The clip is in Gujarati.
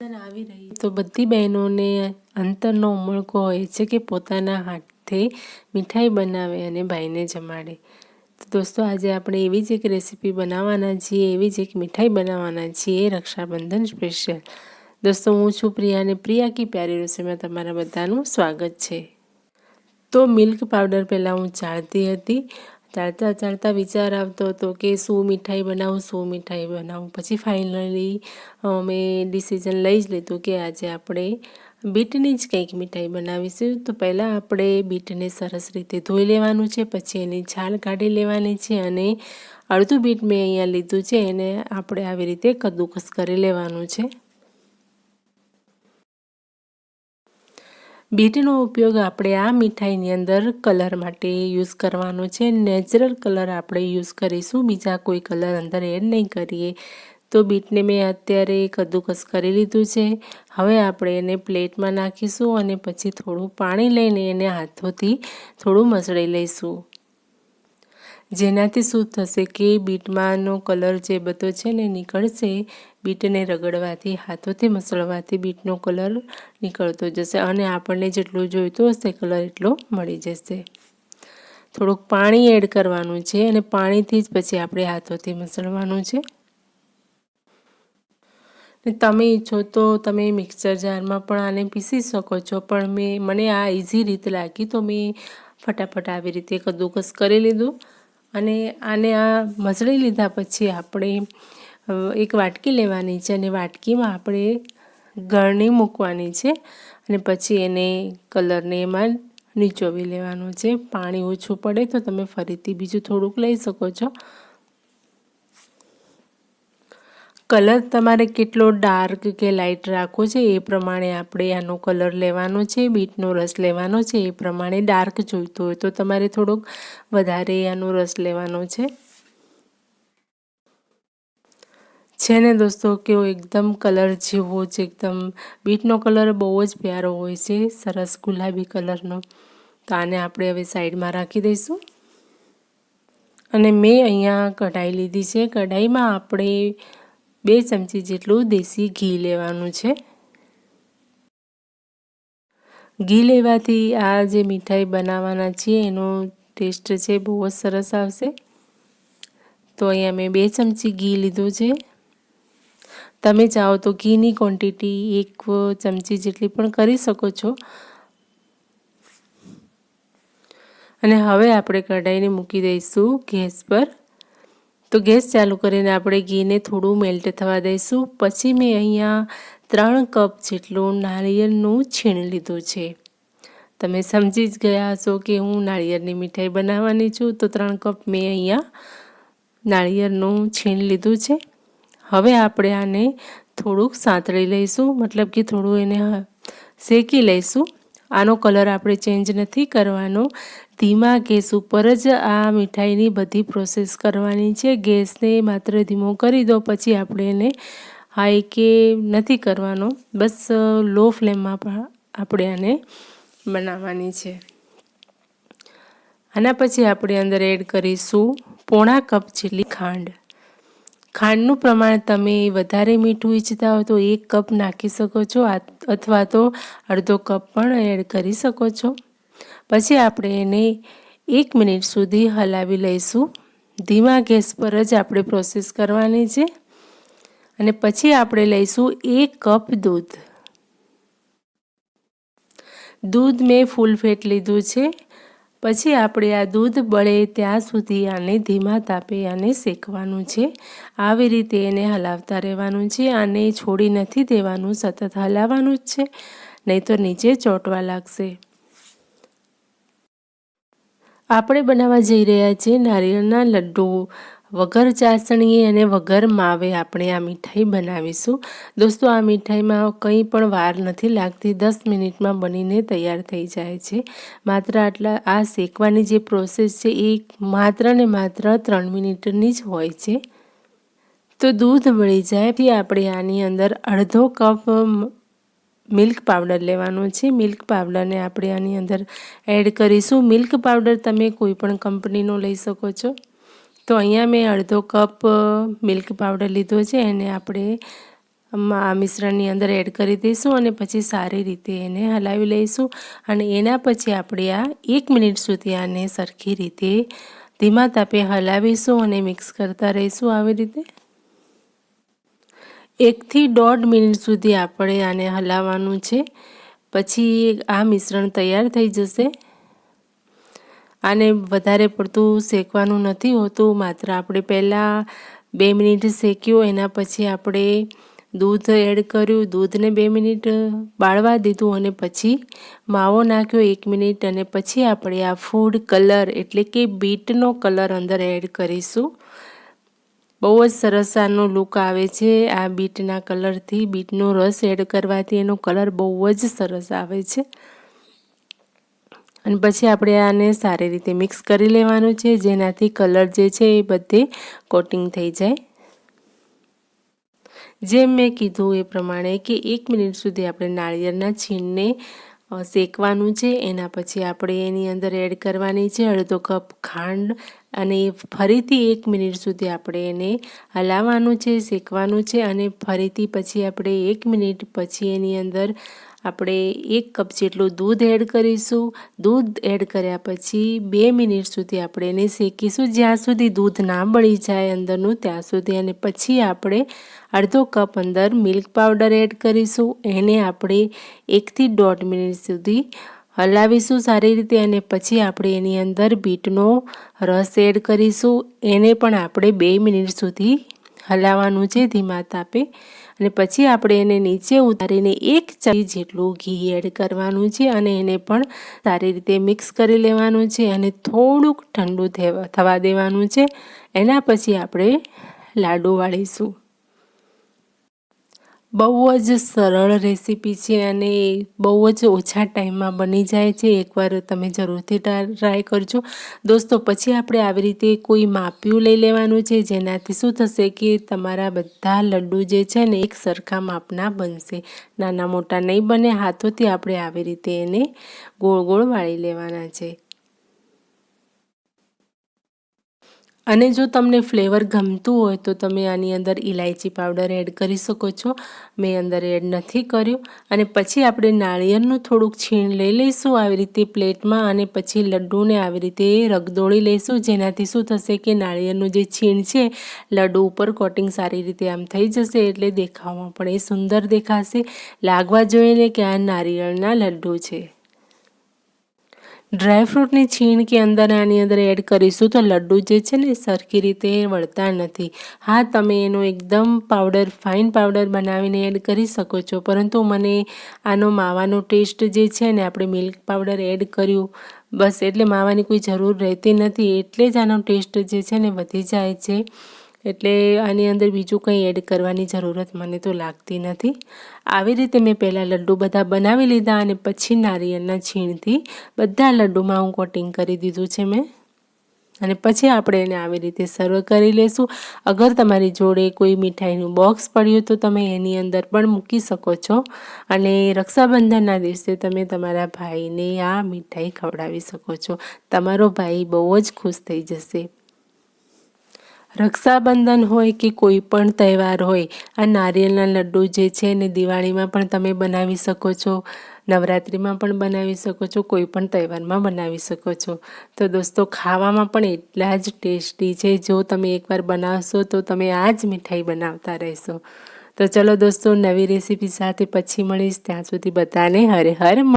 આવી રહી તો બધી બહેનોને અંતરનો ઉમળકો હોય છે કે પોતાના હાથે મીઠાઈ બનાવે અને ભાઈને જમાડે। તો દોસ્તો આજે આપણે એવી જ એક રેસીપી બનાવવાના છીએ, એવી જ એક મીઠાઈ બનાવવાના છીએ રક્ષાબંધન સ્પેશિયલ। દોસ્તો હું છું પ્રિયા અને પ્રિયા કી પ્યારી રસોઈમાં તમારા બધાનું સ્વાગત છે। તો મિલ્ક પાવડર પહેલાં હું ચાળતી હતી। ચાળતા વિચાર આવતો હતો કે શું મીઠાઈ બનાવું। પછી ફાઇનલી મેં ડિસિઝન લઈ જ લીધું કે આજે આપણે બીટની જ કંઈક મીઠાઈ બનાવીશું। તો પહેલાં આપણે બીટને સરસ રીતે ધોઈ લેવાનું છે, પછી એની છાલ કાઢી લેવાની છે અને અડધું બીટ મેં અહીંયા લીધું છે, એને આપણે આવી રીતે કદ્દુકસ કરી લેવાનું છે। બીટનો ઉપયોગ આપણે આ મીઠાઈની અંદર કલર માટે યુઝ કરવાનો છે। નેચરલ કલર આપણે યુઝ કરીશું, બીજા કોઈ કલર અંદર એડ નહીં કરીએ। તો બીટને મેં અત્યારે કદ્દુકસ કરી લીધું છે। હવે આપણે એને પ્લેટમાં નાખીશું અને પછી થોડું પાણી લઈને એને હાથોથી થોડું મસળી લઈશું, જેનાથી શું થશે કે બીટમાંનો કલર જે બધો છે ને નીકળશે। બીટને રગડવાથી, હાથોથી મસળવાથી બીટનો કલર નીકળતો જશે અને આપણને જેટલું જોઈતું હશે કલર એટલો મળી જશે। થોડુંક પાણી એડ કરવાનું છે અને પાણીથી જ પછી આપણે હાથોથી મસળવાનું છે। તમે ઈચ્છો તો તમે મિક્સર જારમાં પણ આને પીસી શકો છો, પણ મને આ ઇઝી રીત લાગી તો મેં ફટાફટ આવી રીતે કદ્દુકસ કરી લીધું અને આને આ મસળી લીધા પછી આપણે એક વાટકી લેવાની છે અને વાટકીમાં આપણે ગળણી મૂકવાની છે અને પછી એને કલરને એમાં નીચોવી લેવાનું છે। પાણી ઓછું પડે તો તમે ફરીથી બીજું થોડુંક લઈ શકો છો। કલર તમારે કેટલો ડાર્ક કે લાઇટ રાખવો છે એ પ્રમાણે આપણે આનો કલર લેવાનો છે, બીટનો રસ લેવાનો છે એ પ્રમાણે ડાર્ક જોઈતો હોય તો તમારે થોડોક વધારે આનો રસ લેવાનો છે ને દોસ્તો કેવો એકદમ કલર જેવો જ એકદમ બીટનો કલર બહુ જ પ્યારો હોય છે, સરસ ગુલાબી કલરનો। તો આને આપણે હવે સાઈડમાં રાખી દઈશું અને મેં અહીંયા કઢાઈ લીધી છે। કઢાઈમાં આપણે 2 ચમચી જેટલું દેશી ઘી લેવાનું છે। ઘી લેવાથી આ જે મીઠાઈ બનાવવાના છીએ એનો ટેસ્ટ છે બહુ જ સરસ આવશે। તો અહીંયા મેં 2 ચમચી ઘી લીધું છે। તમે ચાહો તો ઘીની ક્વોન્ટિટી 1 ચમચી જેટલી પણ કરી શકો છો। અને હવે આપણે કઢાઈને મૂકી દઈશું ગેસ પર। તો ગેસ ચાલુ કરીને આપણે ઘીને થોડું મેલ્ટ થવા દઈશું। પછી મેં અહીંયા 3 કપ જેટલું નાળિયેરનું છીણ લીધું છે। તમે સમજી જ ગયા હશો કે હું નાળિયેરની મીઠાઈ બનાવવાની છું, તો 3 કપ મેં અહીંયા નાળિયેરનું છીણ લીધું છે। હવે આપણે આને થોડુંક સાંતળી લઈશું, મતલબ કે થોડું એને શેકી લઈશું। આનો કલર આપણે ચેન્જ નથી કરવાનો, ધીમા ગેસ ઉપર જ આ મીઠાઈની બધી પ્રોસેસ કરવાની છે। ગેસને માત્ર ધીમો કરી દો, પછી આપણે એને હાઈ કે નથી કરવાનો, બસ લો ફ્લેમમાં પણ આપણે આને બનાવવાની છે। આના પછી આપણે અંદર એડ કરીશું પોણા કપ જેટલી ખાંડ। ખાંડનું પ્રમાણ તમે વધારે મીઠું ઈચ્છતા હો તો 1 કપ નાખી શકો છો અથવા તો અડધો કપ પણ એડ કરી શકો છો। પછી આપણે એને 1 મિનિટ સુધી હલાવી લઈશું, ધીમા ગેસ પર જ આપણે પ્રોસેસ કરવાની છે। અને પછી આપણે લઈશું 1 કપ દૂધ મેં ફૂલ ફેટ લીધું છે। પછી આપણે આ દૂધ બળે ત્યાં સુધી આને ધીમા તાપે આને શેકવાનું છે। આવી રીતે એને હલાવતા રહેવાનું છે, આને છોડી નથી દેવાનું, સતત હલાવવાનું જ છે, નહીં તો નીચે ચોંટવા લાગશે। આપણે બનાવવા જઈ રહ્યા છીએ નારિયેળના લડ્ડુ। વગર ચાસણીએ અને વગર માવે આપણે આ મીઠાઈ બનાવીશું। દોસ્તો આ મીઠાઈમાં કંઈ પણ વાર નથી લાગતી, 10 મિનિટમાં બનીને તૈયાર થઈ જાય છે। માત્ર આ શેકવાની જે પ્રોસેસ છે એ માત્ર ને માત્ર 3 મિનિટની જ હોય છે। તો દૂધ બળી જાય પછી આપણે આની અંદર અડધો કપ મિલ્ક પાવડર લેવાનો છે। મિલ્ક પાવડરને આપણે આની અંદર એડ કરીશું। મિલ્ક પાવડર તમે કોઈ પણ કંપનીનો લઈ શકો છો। તો અહીંયા મેં અડધો કપ મિલ્ક પાવડર લીધો છે, એને આપણે આ મિશ્રણની અંદર એડ કરી દઈશું અને પછી સારી રીતે એને હલાવી લઈશું અને એના પછી આપણે આ 1 મિનિટ સુધી આને સરખી રીતે ધીમા તાપે હલાવીશું અને મિક્સ કરતા રહીશું. આવી રીતે 1 થી 1.5 મિનિટ સુધી આપણે આને હલાવવાનું છે. પછી આ મિશ્રણ તૈયાર થઈ જશે. આને વધારે પડતું શેકવાનું નથી હોતું, માત્ર આપણે પહેલાં 2 મિનિટ શેક્યું, એના પછી આપણે દૂધ એડ કર્યું, દૂધને 2 મિનિટ બાળવા દીધું અને પછી માવો નાખ્યો 1 મિનિટ અને પછી આપણે આ ફૂડ કલર એટલે કે બીટનો કલર અંદર એડ કરીશું. બહુ જ સરસ આનો લુક આવે છે આ બીટના કલરથી. બીટનો રસ એડ કરવાથી એનો કલર બહુ જ સરસ આવે છે. અને પછી આપણે આને સારી રીતે મિક્સ કરી લેવાનું છે, જેનાથી કલર જે છે એ બધે કોટિંગ થઈ જાય. જેમ મેં કીધું એ પ્રમાણે કે 1 મિનિટ સુધી આપણે નાળિયેરના છીણને શેકવાનું છે. એના પછી આપણે એની અંદર એડ કરવાની છે અડધો કપ ખાંડ અને ફરીથી 1 મિનિટ સુધી આપણે એને હલાવવાનું છે, શેકવાનું છે અને ફરીથી પછી આપણે 1 મિનિટ પછી એની અંદર આપણે 1 કપ જેટલું દૂધ એડ કરીશું. દૂધ એડ કર્યા પછી 2 મિનિટ સુધી આપણે એને શેકીશું, જ્યાં સુધી દૂધ ના બળી જાય અંદરનું ત્યાં સુધી. અને પછી આપણે અડધો કપ અંદર મિલ્ક પાવડર એડ કરીશું. એને આપણે 1 થી 1.5 મિનિટ સુધી હલાવીશું સારી રીતે અને પછી આપણે એની અંદર બીટનો રસ એડ કરીશું. એને પણ આપણે 2 મિનિટ સુધી હલાવવાનું છે ધીમા તાપે. અને પછી આપણે એને નીચે ઉતારીને 1 ચમચી જેટલું ઘી એડ કરવાનું છે અને એને પણ સારી રીતે મિક્સ કરી લેવાનું છે અને થોડુંક ઠંડુ થવા દેવાનું છે. એના પછી આપણે લાડુ વાળીશું. બહુ જ સરળ રેસીપી છે અને બહુ જ ઓછા ટાઈમમાં બની જાય છે. એકવાર તમે જરૂરથી ટ્રાય કરજો દોસ્તો. પછી આપણે આવી રીતે કોઈ માપિયું લઈ લેવાનું છે, જેનાથી શું થશે કે તમારા બધા લડ્ડુ જે છે ને એક સરખા માપના બનશે, નાના મોટા નહીં બને. હાથોથી આપણે આવી રીતે એને ગોળ ગોળ વાળી લેવાના છે. અને જો તમને ફ્લેવર ગમતું હોય તો તમે આની અંદર ઇલાયચી પાવડર એડ કરી શકો છો. મેં અંદર એડ નથી કર્યું. અને પછી આપણે નાળિયેરનું થોડુંક છીણ લઈ લઈશું આવી રીતે પ્લેટમાં અને પછી લડ્ડુને આવી રીતે રગદોળી લઈશું, જેનાથી શું થશે કે નાળિયેરનું જે છીણ છે લડ્ડુ ઉપર કોટિંગ સારી રીતે આમ થઈ જશે, એટલે દેખાવમાં પણ એ સુંદર દેખાશે. લાગવા જોઈએ કે આ નારિયેળના લડ્ડુ છે. ડ્રાયફ્રૂટની છીણ કે અંદર આની અંદર એડ કરીશું તો લડ્ડુ જે છે ને સરખી રીતે વળતા નથી. હા, તમે એનો એકદમ પાવડર ફાઇન પાવડર બનાવીને એડ કરી શકો છો, પરંતુ મને આનો માવાનો ટેસ્ટ જે છે ને આપણે મિલ્ક પાવડર એડ કર્યું બસ, એટલે માવાની કોઈ જરૂર રહેતી નથી. એટલે જ આનો ટેસ્ટ જે છે ને વધી જાય છે. એટલે આની અંદર બીજું કંઈ એડ કરવાની જરૂરત મને તો લાગતી નથી. આવી રીતે મેં પહેલાં લડ્ડુ બધા બનાવી લીધા અને પછી નારિયેળના છીણથી બધા લડ્ડુમાં હું કોટિંગ કરી દીધું છે મેં. અને પછી આપણે એને આવી રીતે સર્વ કરી લેશું. અગર તમારી જોડે કોઈ મીઠાઈનું બોક્સ પડ્યું તો તમે એની અંદર પણ મૂકી શકો છો અને રક્ષાબંધનના દિવસે તમે તમારા ભાઈને આ મીઠાઈ ખવડાવી શકો છો. તમારો ભાઈ બહુ જ ખુશ થઈ જશે. રક્ષાબંધન હોય કે કોઈ પણ તહેવાર હોય, આ નારિયેળના લડ્ડુ જે છે ને દિવાળીમાં પણ તમે બનાવી શકો છો, નવરાત્રિમાં પણ બનાવી શકો છો, કોઈ પણ તહેવારમાં બનાવી શકો છો. તો દોસ્તો ખાવામાં પણ એટલા જ ટેસ્ટી છે. જો તમે એકવાર બનાવશો તો તમે આ જ મીઠાઈ બનાવતા રહેશો. તો ચલો દોસ્તો, નવી રેસીપી સાથે પછી મળીશ. ત્યાં સુધી બધાને હરે હર